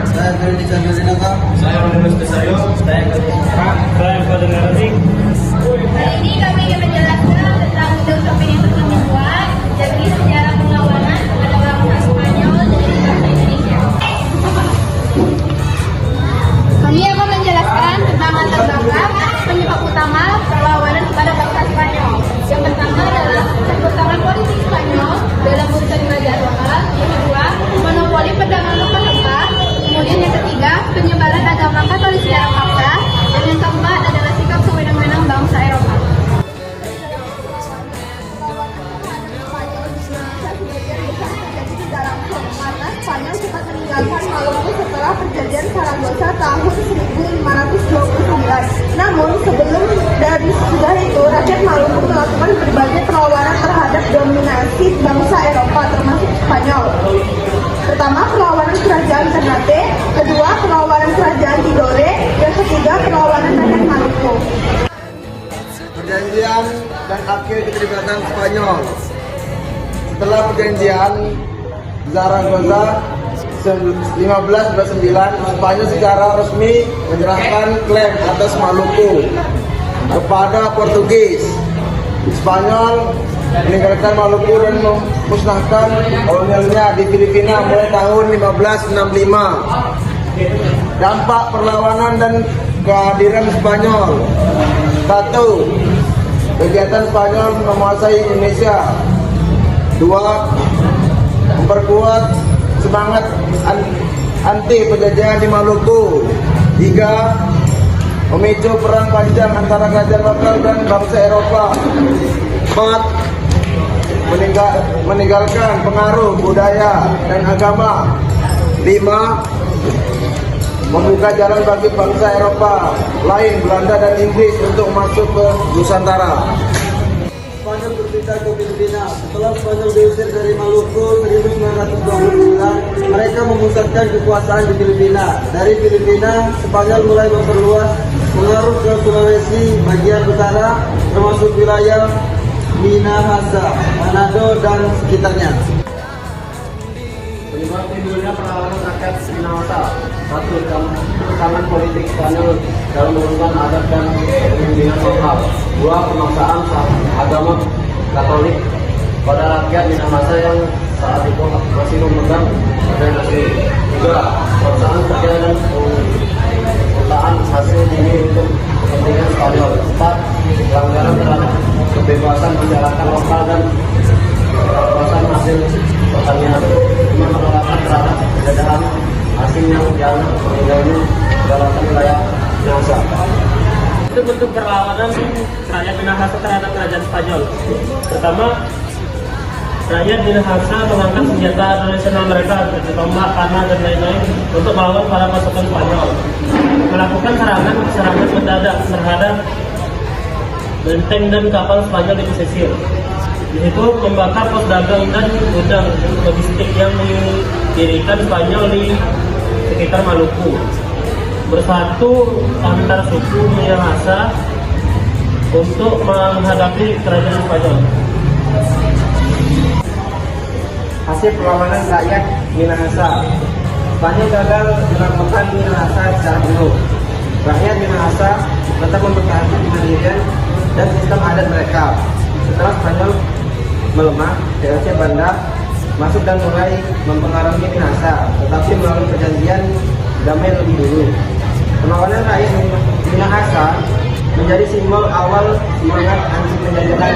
Saya Ferdi Chandra, Saya Manuel Besayo. saya Pada Narasi. Hari ini kami ingin menjelaskan tentang Undang Shopping yang telah dibuat, yakni sejarah perlawanan kepada bangsa Spanyol dari bangsa Indonesia. Kami akan menjelaskan tentang latar belakang penyebab utama perlawanan kepada bangsa Spanyol. Yang pertama adalah pertentangan politik Spanyol dalam urusan kerajaan lokal. Yang kedua, monopoli perdagangan lokal tempat. Kemudian yang ketiga, penyebaran agama Katolik secara paksa. Dan yang keempat adalah sikap sewenang-wenang bangsa Eropa. Spanyol sempat meninggalkan Maluku setelah perjanjian Saragossa tahun 1529. Namun sebelum dari sudah itu, rakyat Maluku melakukan berbagai perlawanan terhadap dominasi bangsa Eropa termasuk Spanyol. Pertama, perlawanan kerajaan Ternate, kedua, perlawanan kerajaan Tidore, yang ketiga, perlawanan rakyat Maluku. perjanjian dan akhir keterlibatan Spanyol. Setelah perjanjian Zaragoza 1529, Spanyol secara resmi menyerahkan klaim atas Maluku kepada Portugis. Spanyol meninggalkan Maluku dan memusnahkan kolonialnya di Filipina mulai tahun 1565. Dampak perlawanan dan kehadiran Spanyol. 1. Kegiatan Spanyol menguasai Indonesia. 2. Memperkuat semangat anti penjajahan di Maluku. 3. Memicu perang panjang antara kerajaan lokal dan bangsa Eropa. 4. Meninggalkan pengaruh budaya dan agama. 5. Membuka jalan bagi bangsa Eropa lain, Belanda dan Inggris untuk masuk ke Nusantara. Spanyol berpindah ke Filipina. Setelah Spanyol diusir dari Maluku 1929, mereka memusatkan kekuasaan di Filipina. Dari Filipina, Spanyol mulai memperluas pengaruh ke Sulawesi bagian utara, termasuk wilayah Minahasa, Manado dan sekitarnya. Penyebab timbulnya perlawanan rakyat Minahasa. 1. Tekanan politik Spanyol dalam urusan adat dan pemimpinan lokal. 2. Pemaksaan agama Katolik pada rakyat Minahasa yang saat itu masih memegang perdana asli. 3. Pemaksaan kerja dan penggunaan hasil ini untuk kepentingan Spanyol. 4. Pelanggaran terhadap kebebasan masyarakat lokal dan kebebasan hasil pertanian. 5. Penolakan terhadap penjajahan asing yang mengganggu daratan wilayah Minahasa. Itu bentuk perlawanan rakyat Minahasa terhadap kerajaan Spanyol. Pertama, rakyat Minahasa mengangkat senjata tradisional mereka seperti tombak, panah, dan lain-lain untuk melawan para pasukan Spanyol. Melakukan serangan mendadak terhadap benteng dan kapal Spanyol di pesisir. Di situ membakar pos dagang dan gudang logistik yang didirikan Spanyol di sekitar Maluku. Bersatu antar suku Minahasa untuk menghadapi kerajaan Spanyol. Hasil perlawanan rakyat Minahasa. Spanyol gagal melakukan Minahasa secara penuh. Rakyat Minahasa tetap mempertahankan kemandirian dan sistem adat mereka. Setelah Spanyol melemah, DOC Banda masuk dan mulai mempengaruhi Minahasa, tetapi melalui perjanjian damai lebih dulu. Perlawanan rakyat Minahasa menjadi simbol awal semangat anti penjajahan